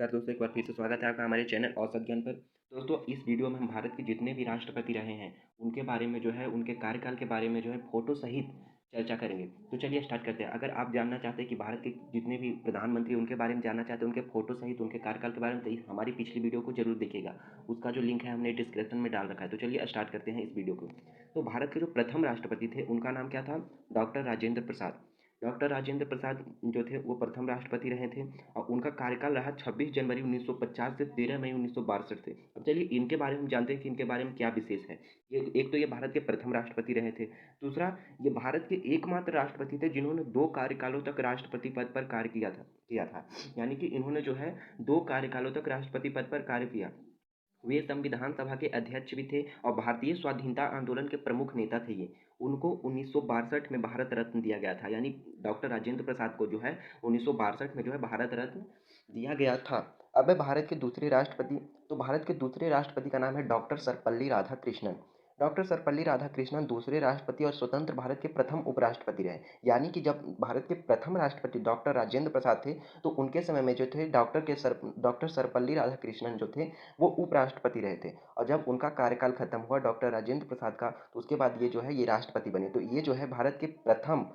नमस्कार दोस्तों, एक बार फिर से स्वागत है आपका हमारे चैनल औसत ज्ञान पर। दोस्तों, इस वीडियो में हम भारत के जितने भी राष्ट्रपति रहे हैं उनके बारे में जो है उनके कार्यकाल के बारे में जो है फोटो सहित चर्चा करेंगे। तो चलिए स्टार्ट करते हैं। अगर आप जानना चाहते हैं कि भारत के जितने भी प्रधानमंत्री उनके बारे में जानना चाहते हैं, उनके फोटो सहित उनके कार्यकाल के बारे में, तो हमारी पिछली वीडियो को जरूर देखिएगा। उसका जो लिंक है हमने डिस्क्रिप्शन में डाल रखा है। तो चलिए स्टार्ट करते हैं इस वीडियो को। तो भारत के जो प्रथम राष्ट्रपति थे उनका नाम क्या था? डॉक्टर राजेंद्र प्रसाद। डॉक्टर राजेंद्र प्रसाद जो थे वो प्रथम राष्ट्रपति रहे थे और उनका कार्यकाल रहा 26 जनवरी 1950 से 13 मई 1962 से। अब चलिए इनके बारे में हम जानते हैं कि इनके बारे में क्या विशेष है। ये एक तो ये भारत के प्रथम राष्ट्रपति रहे थे। दूसरा, ये भारत के एकमात्र राष्ट्रपति थे जिन्होंने 2 कार्यकालों तक राष्ट्रपति पद पर कार्य किया था। यानी कि इन्होंने जो है 2 कार्यकालों तक राष्ट्रपति पद पर कार्य किया। वे संविधान सभा के अध्यक्ष भी थे और भारतीय स्वाधीनता आंदोलन के प्रमुख नेता थे ये। उनको 1962 में भारत रत्न दिया गया था। यानी डॉक्टर राजेंद्र प्रसाद को जो है 1962 में जो है भारत रत्न दिया गया था। अब है भारत के दूसरे राष्ट्रपति। तो भारत के दूसरे राष्ट्रपति का नाम है डॉक्टर सर्वपल्ली राधाकृष्णन। डॉक्टर सर्वपल्ली राधाकृष्णन दूसरे राष्ट्रपति और स्वतंत्र भारत के प्रथम उपराष्ट्रपति रहे। यानी कि जब भारत के प्रथम राष्ट्रपति डॉक्टर राजेंद्र प्रसाद थे तो उनके समय में जो थे डॉक्टर सर्वपल्ली राधाकृष्णन जो थे वो उपराष्ट्रपति रहे थे। और जब उनका कार्यकाल खत्म हुआ डॉक्टर राजेंद्र प्रसाद का, तो उसके बाद ये जो है ये राष्ट्रपति बने। तो ये जो है भारत के प्रथम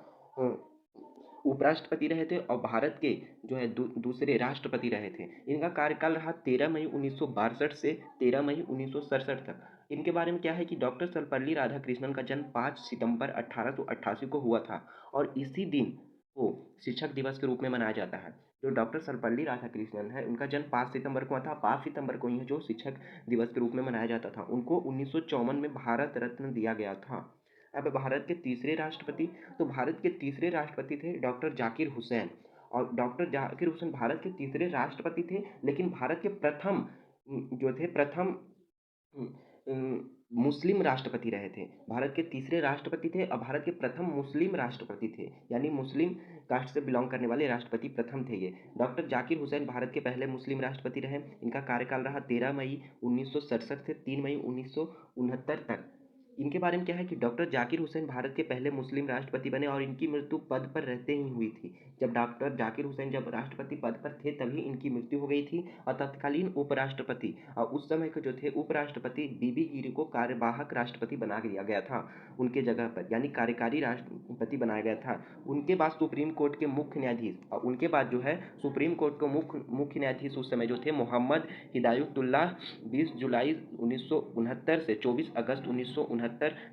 उपराष्ट्रपति रहे थे और भारत के जो है दूसरे राष्ट्रपति रहे थे। इनका कार्यकाल रहा 13 मई 1962 से 13 मई 1967 तक। इनके बारे में क्या है कि डॉक्टर सर्वपल्ली राधाकृष्णन का जन्म 5 सितंबर 1888 को हुआ था और इसी दिन को शिक्षक दिवस के रूप में मनाया जाता है। जो डॉक्टर सर्वपल्ली राधाकृष्णन है उनका जन्म 5 सितंबर को हुआ था। 5 सितंबर को ही है जो शिक्षक दिवस के रूप में मनाया जाता था। उनको 1954 में भारत रत्न दिया गया था। अब भारत के तीसरे राष्ट्रपति। तो भारत के तीसरे राष्ट्रपति थे डॉक्टर जाकिर हुसैन। और डॉक्टर जाकिर हुसैन भारत के तीसरे राष्ट्रपति थे, लेकिन भारत के प्रथम जो थे प्रथम मुस्लिम राष्ट्रपति रहे थे। भारत के तीसरे राष्ट्रपति थे और भारत के प्रथम मुस्लिम राष्ट्रपति थे। यानी मुस्लिम कास्ट से बिलोंग करने वाले राष्ट्रपति प्रथम थे ये। डॉक्टर जाकिर हुसैन भारत के पहले मुस्लिम राष्ट्रपति रहे। इनका कार्यकाल रहा 13 मई 1967 से 3 मई 1969 तक। इनके बारे में क्या है कि डॉक्टर जाकिर हुसैन भारत के पहले मुस्लिम राष्ट्रपति बने और इनकी मृत्यु पद पर रहते ही हुई थी। जब डॉक्टर जाकिर हुसैन जब राष्ट्रपति पद पर थे तभी इनकी मृत्यु हो गई थी। और तत्कालीन उपराष्ट्रपति और उस समय के जो थे उपराष्ट्रपति बीबी गिरी को कार्यवाहक राष्ट्रपति बना दिया गया था उनके जगह पर, यानी कार्यकारी राष्ट्रपति बनाया गया था। उनके बाद सुप्रीम कोर्ट के मुख्य न्यायाधीश और उनके बाद जो है सुप्रीम कोर्ट के मुख्य न्यायाधीश उस समय जो थे मोहम्मद हिदायतुल्लाह 20 जुलाई 1969 से 24 अगस्त 1969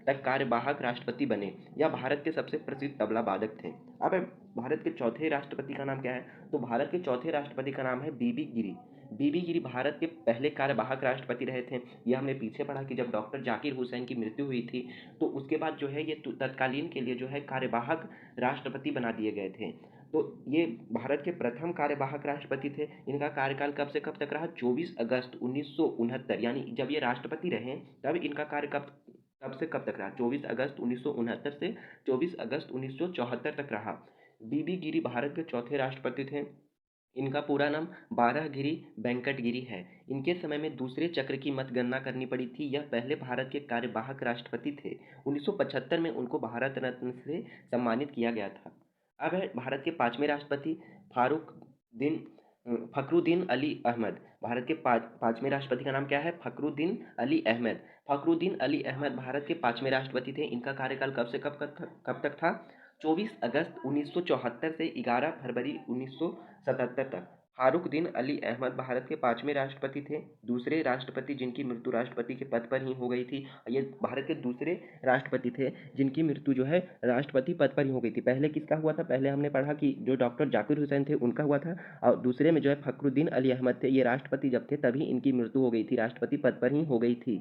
तक कार्यवाहक राष्ट्रपति बने। यह भारत के सबसे प्रसिद्ध तबला वादक थे। अब भारत के चौथे राष्ट्रपति का नाम क्या है? तो भारत के चौथे राष्ट्रपति का नाम है बीबी गिरी। बीबी गिरी भारत के पहले कार्यवाहक राष्ट्रपति रहे थे। यह हमने पीछे पढ़ा कि जब डॉक्टर जाकिर हुसैन की मृत्यु हुई थी तो उसके बाद जो है ये तत्कालीन के लिए जो है कार्यवाहक राष्ट्रपति बना दिए गए थे। तो ये भारत के प्रथम कार्यवाहक राष्ट्रपति थे। इनका कार्यकाल कब से कब तक रहा? 24 अगस्त 1969। यानी जब ये राष्ट्रपति रहे तब इनका कार्य कब से कब तक रहा? 24 अगस्त 1969 से 24 अगस्त 1974 तक रहा। बीबी गिरी भारत के चौथे राष्ट्रपति थे। इनका पूरा नाम बारहगिरी वेंकट गिरी है। इनके समय में दूसरे चक्र की मतगणना करनी पड़ी थी। यह पहले भारत के कार्यवाहक राष्ट्रपति थे। 1975 में उनको भारत रत्न से सम्मानित किया गया था। अब है भारत के पांचवें राष्ट्रपति फखरुद्दीन अली अहमद। भारत के पांचवें राष्ट्रपति का नाम क्या है? फखरुद्दीन अली अहमद। फखरुद्दीन अली अहमद भारत के पांचवें राष्ट्रपति थे। इनका कार्यकाल कब से कब तक था? 24 अगस्त 1974 से 11 फरवरी 1977 तक। फारुखदीन अली अहमद भारत के पांचवें राष्ट्रपति थे, दूसरे राष्ट्रपति जिनकी मृत्यु राष्ट्रपति के पद पर ही हो गई थी। ये भारत के दूसरे राष्ट्रपति थे जिनकी मृत्यु जो है राष्ट्रपति पद पर ही हो गई थी। पहले किसका हुआ था? पहले हमने पढ़ा कि जो डॉक्टर जाकिर हुसैन थे उनका हुआ था और दूसरे में जो है फखरुद्दीन अली अहमद थे। ये राष्ट्रपति जब थे तभी इनकी मृत्यु हो गई थी, राष्ट्रपति पद पर ही हो गई थी।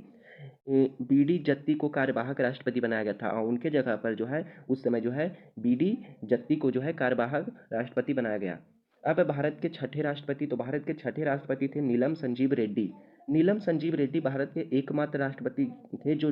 बीडी जत्ती को कार्यवाहक राष्ट्रपति बनाया गया था और उनके जगह पर जो है उस समय जो है बीडी जत्ती को जो है कार्यवाहक राष्ट्रपति बनाया गया। अब भारत के छठे राष्ट्रपति। तो भारत के छठे राष्ट्रपति थे नीलम संजीव रेड्डी। नीलम संजीव रेड्डी भारत के एकमात्र राष्ट्रपति थे जो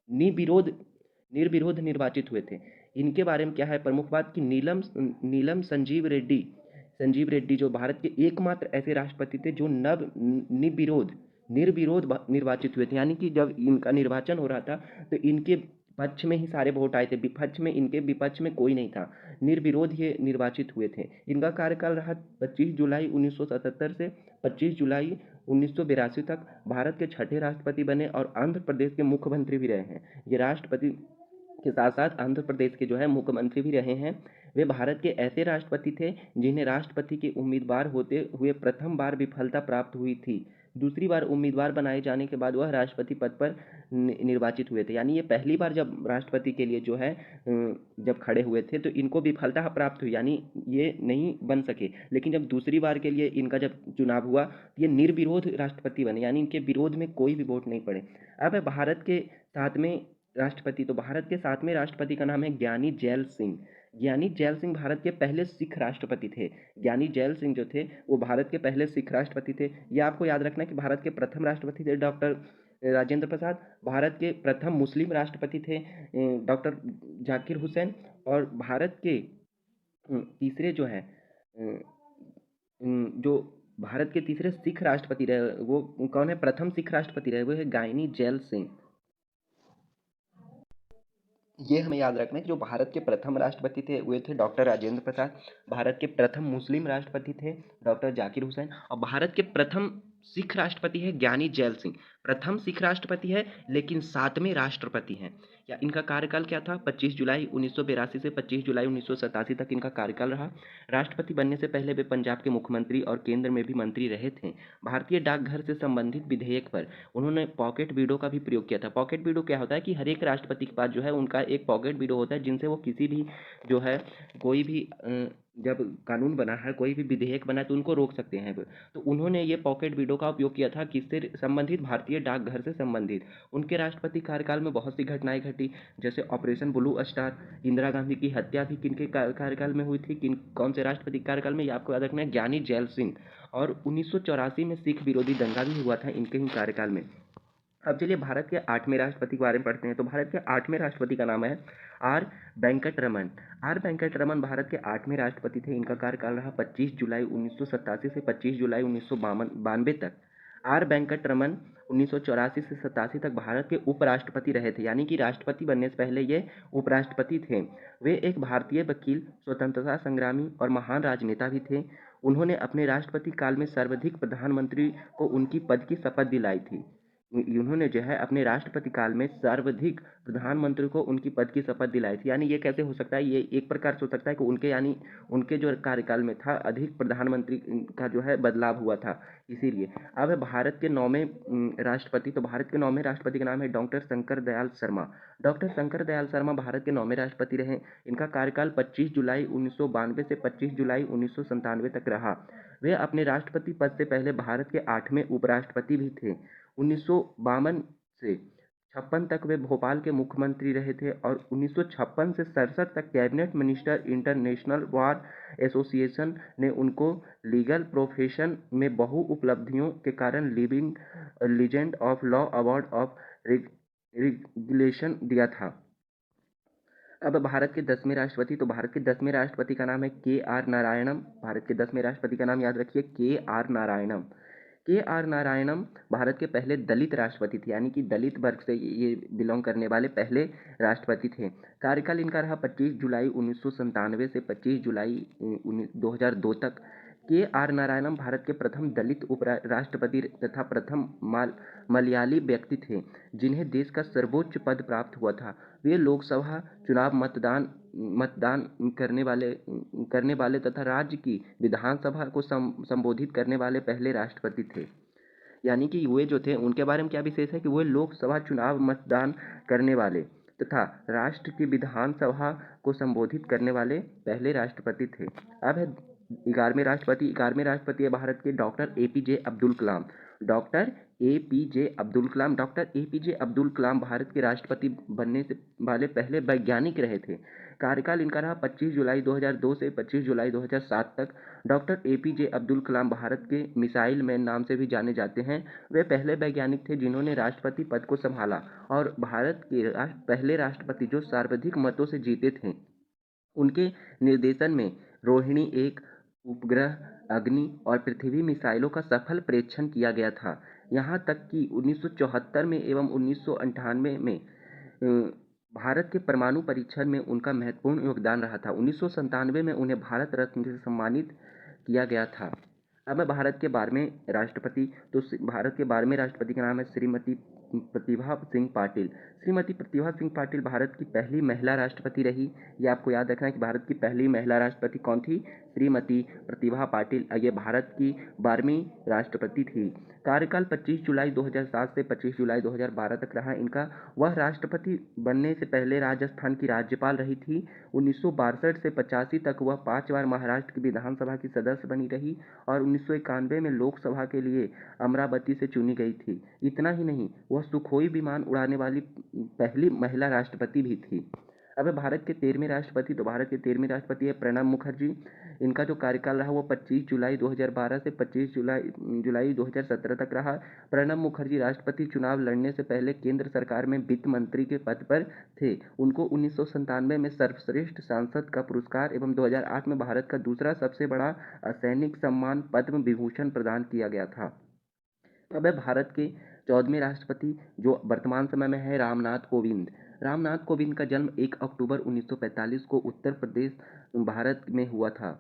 निर्विरोध निर्वाचित हुए थे। इनके बारे में क्या है प्रमुख बात कि नीलम संजीव रेड्डी जो भारत के एकमात्र ऐसे राष्ट्रपति थे जो निर्विरोध निर्वाचित हुए थे। यानी कि जब इनका निर्वाचन हो रहा था तो इनके पक्ष में ही सारे वोट आए थे, विपक्ष में इनके विपक्ष में कोई नहीं था, निर्विरोध ये निर्वाचित हुए थे। इनका कार्यकाल रहा 25 जुलाई 1977 से 25 जुलाई 1982 तक। भारत के छठे राष्ट्रपति बने और आंध्र प्रदेश के मुख्यमंत्री भी रहे हैं। ये राष्ट्रपति के साथ साथ आंध्र प्रदेश के जो है मुख्यमंत्री भी रहे हैं। वे भारत के ऐसे राष्ट्रपति थे जिन्हें राष्ट्रपति के उम्मीदवार होते हुए प्रथम बार विफलता प्राप्त हुई थी। दूसरी बार उम्मीदवार बनाए जाने के बाद वह राष्ट्रपति पद पर निर्वाचित हुए थे। यानी ये पहली बार जब राष्ट्रपति के लिए जो है जब खड़े हुए थे तो इनको विफलता प्राप्त हुई, यानी ये नहीं बन सके। लेकिन जब दूसरी बार के लिए इनका जब चुनाव हुआ तो ये निर्विरोध राष्ट्रपति बने, यानी इनके विरोध में कोई भी वोट नहीं पड़े। अब है भारत के सातवें राष्ट्रपति। तो भारत के सातवें राष्ट्रपति का नाम है ज्ञानी जैल सिंह। ज्ञानी जैल सिंह भारत के पहले सिख राष्ट्रपति थे। ज्ञानी जैल सिंह जो थे वो भारत के पहले सिख राष्ट्रपति थे। ये आपको याद रखना है कि भारत के प्रथम राष्ट्रपति थे डॉक्टर राजेंद्र प्रसाद। भारत के प्रथम मुस्लिम राष्ट्रपति थे डॉक्टर जाकिर हुसैन। और भारत के तीसरे जो है जो भारत के तीसरे सिख राष्ट्रपति रहे वो कौन है? प्रथम सिख राष्ट्रपति रहे वो है ज्ञानी जैल सिंह। ये हमें याद रखना है कि जो भारत के प्रथम राष्ट्रपति थे वे थे डॉक्टर राजेंद्र प्रसाद। भारत के प्रथम मुस्लिम राष्ट्रपति थे डॉक्टर जाकिर हुसैन। और भारत के प्रथम सिख राष्ट्रपति है ज्ञानी जैल सिंह। प्रथम सिख राष्ट्रपति है लेकिन सातवें राष्ट्रपति हैं। या इनका कार्यकाल क्या था? 25 जुलाई 1982 से 25 जुलाई 1987 तक इनका कार्यकाल रहा। राष्ट्रपति बनने से पहले वे पंजाब के मुख्यमंत्री और केंद्र में भी मंत्री रहे थे। भारतीय डाकघर से संबंधित विधेयक पर उन्होंने पॉकेट वीडो का भी प्रयोग किया था। पॉकेट वीडो क्या होता है कि हर एक राष्ट्रपति के पास जो है उनका एक पॉकेट वीडो होता है जिनसे वो किसी भी जो है कोई भी जब कानून बना है, कोई भी विधेयक बना है तो उनको रोक सकते हैं। तो उन्होंने ये पॉकेट वीडो का उपयोग किया था किससे संबंधित? भारतीय डाकघर से संबंधित। उनके राष्ट्रपति कार्यकाल में बहुत सी घटनाएं घटी, जैसे operation blue star. Indira Gandhi की हत्या भी किनके कार्यकाल में हुई थी? कौन से राष्ट्रपति कार्यकाल में? ये आपको याद रखना है, ज्ञानी जैल सिंह। और 1984 में सिख विरोधी दंगा भी हुआ था इनके ही कार्यकाल में। अब चलिए भारत के आठवें राष्ट्रपति के बारे में पढ़ते हैं। तो भारत के आठवें राष्ट्रपति का नाम है आर वेंकट रमन। आर वेंकट रमन भारत के आठवें राष्ट्रपति थे। इनका कार्यकाल रहा 25 जुलाई 1987 से 25 जुलाई 1992 तक। आर वेंकट रमन 1984 से 87 तक भारत के उपराष्ट्रपति रहे थे, यानी कि राष्ट्रपति बनने से पहले ये उपराष्ट्रपति थे। वे एक भारतीय वकील, स्वतंत्रता संग्रामी और महान राजनेता भी थे। उन्होंने अपने राष्ट्रपति काल में सर्वाधिक प्रधानमंत्री को उनकी पद की शपथ दिलाई थी। उन्होंने जो है अपने राष्ट्रपति काल में सर्वाधिक प्रधानमंत्री को उनकी पद की शपथ दिलाई थी। यानी ये कैसे हो सकता है? ये एक प्रकार से हो सकता है कि उनके यानी उनके जो कार्यकाल में था अधिक प्रधानमंत्री का जो है बदलाव हुआ था, इसीलिए। अब है भारत के नौवें राष्ट्रपति। तो भारत के नौवें राष्ट्रपति का नाम है डॉक्टर शंकर दयाल शर्मा। डॉक्टर शंकर दयाल शर्मा भारत के नौवें राष्ट्रपति रहे। इनका कार्यकाल 25 जुलाई 1992 से 25 जुलाई 1997 तक रहा। वे अपने राष्ट्रपति पद से पहले भारत के आठवें उपराष्ट्रपति भी थे। 1952 से 56 तक वे भोपाल के मुख्यमंत्री रहे थे और 1956 से 67 तक cabinet minister. International bar association ने उनको लीगल प्रोफेशन में बहु उपलब्धियों के कारण living legend of law award of regulation दिया था। अब भारत के 10वें राष्ट्रपति। तो भारत के 10वें राष्ट्रपति का नाम है के आर नारायणम। भारत के 10वें राष्ट्रपति का नाम याद रखिए, के आर नारायणम। के आर नारायणम भारत के पहले दलित राष्ट्रपति थे, यानी कि दलित वर्ग से ये बिलोंग करने वाले पहले राष्ट्रपति थे। कार्यकाल इनका रहा 25 जुलाई 1997 से 25 जुलाई 2002 तक। के आर नारायणम भारत के प्रथम दलित उपराष्ट्रपति तथा प्रथम मलयाली व्यक्ति थे जिन्हें देश का सर्वोच्च पद प्राप्त हुआ था। वे लोकसभा चुनाव मतदान करने वाले तथा राज्य की विधानसभा को संबोधित करने वाले पहले राष्ट्रपति थे। यानी कि वे जो थे उनके बारे में क्या विशेष है कि वे लोकसभा चुनाव मतदान करने वाले तथा राष्ट्र की विधानसभा को संबोधित करने वाले पहले राष्ट्रपति थे। अब है 11वें राष्ट्रपति। 11वें राष्ट्रपति है भारत के doctor APJ Abdul Kalam. Doctor APJ Abdul Kalam. Doctor APJ Abdul Kalam Bharat के राष्ट्रपति बनने से वाले पहले वैज्ञानिक रहे थे। कार्यकाल इनका रहा 25 जुलाई 2002 से 25 जुलाई 2007 तक। डॉक्टर एपीजे अब्दुल कलाम भारत के मिसाइल मैन नाम से भी जाने जाते हैं। वे पहले वैज्ञानिक थे जिन्होंने राष्ट्रपति पद को संभाला और भारत के पहले राष्ट्रपति जो सर्वाधिक मतों से जीते थे। उनके निर्देशन में रोहिणी 1 उपग्रह, अग्नि और पृथ्वी मिसाइलों का सफल परीक्षण किया गया था। यहाँ तक कि 1974 में एवं 1998 में भारत के परमाणु परीक्षण में उनका महत्वपूर्ण योगदान रहा था। 1997 में उन्हें भारत रत्न से सम्मानित किया गया था। अब मैं भारत के 12वें राष्ट्रपति, तो भारत के 12वें राष्ट्रपति का नाम है श्रीमती प्रतिभा सिंह पाटिल। श्रीमती प्रतिभा सिंह पाटिल भारत की पहली महिला राष्ट्रपति रही। ये आपको याद रखना है कि भारत की पहली महिला राष्ट्रपति कौन थी? श्रीमती प्रतिभा पाटिल। ये भारत की 12वीं राष्ट्रपति थी। कार्यकाल 25 जुलाई 2007 से 25 जुलाई 2012 तक रहा इनका। वह राष्ट्रपति बनने से पहले राजस्थान की राज्यपाल रही थी। 1962 से 85 तक वह 5 बार महाराष्ट्र की विधानसभा की सदस्य बनी रही और 1991 में लोकसभा के लिए अमरावती से चुनी गई थी। इतना ही नहीं, वह सुखोई विमान उड़ाने वाली पहली महिला राष्ट्रपति भी थी। अब भारत के 13वें राष्ट्रपति, तो भारत के 13वें राष्ट्रपति है प्रणब मुखर्जी। इनका जो कार्यकाल रहा वो 25 जुलाई 2012 से 25 जुलाई 2017 तक रहा। प्रणब मुखर्जी राष्ट्रपति चुनाव लड़ने से पहले केंद्र सरकार में वित्त मंत्री के पद पर थे। उनको 1997 में सर्वश्रेष्ठ सांसद का पुरस्कार एवं 2008 में भारत का दूसरा सबसे बड़ा सैनिक सम्मान पद्म विभूषण प्रदान किया गया था। अब है भारत के 14वें राष्ट्रपति, जो वर्तमान समय में है रामनाथ कोविंद। रामनाथ कोविंद का जन्म 1 अक्टूबर 1945 को उत्तर प्रदेश भारत में हुआ था।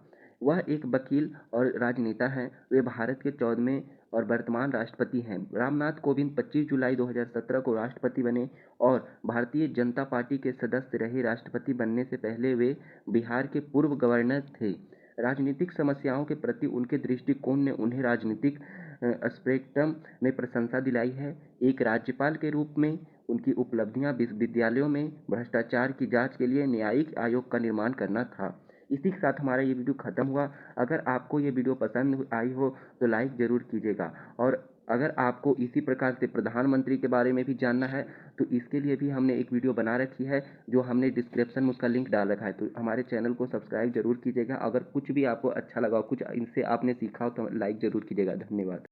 वह एक वकील और राजनेता हैं। वे भारत के 14वें और वर्तमान राष्ट्रपति हैं। रामनाथ कोविंद 25 जुलाई 2017 को राष्ट्रपति बने और भारतीय जनता पार्टी के सदस्य रहे। राष्ट्रपति बनने से पहले वे बिहार के पूर्व गवर्नर थे। राजनीतिक समस्याओं के प्रति उनके दृष्टिकोण ने उन्हें राजनीतिक स्पेक्ट्रम में प्रशंसा दिलाई है। एक राज्यपाल के रूप में उनकी उपलब्धियां विश्वविद्यालयों में भ्रष्टाचार की जांच के लिए न्यायिक आयोग का निर्माण करना था। इसी के साथ हमारा ये वीडियो खत्म हुआ। अगर आपको ये वीडियो पसंद आई हो तो लाइक ज़रूर कीजिएगा, और अगर आपको इसी प्रकार से प्रधानमंत्री के बारे में भी जानना है तो इसके लिए भी हमने एक वीडियो बना रखी है, जो हमने डिस्क्रिप्शन में उसका लिंक डाल रखा है। तो हमारे चैनल को सब्सक्राइब जरूर कीजिएगा। अगर कुछ भी आपको अच्छा लगा, कुछ इनसे आपने सीखा हो तो लाइक ज़रूर कीजिएगा। धन्यवाद।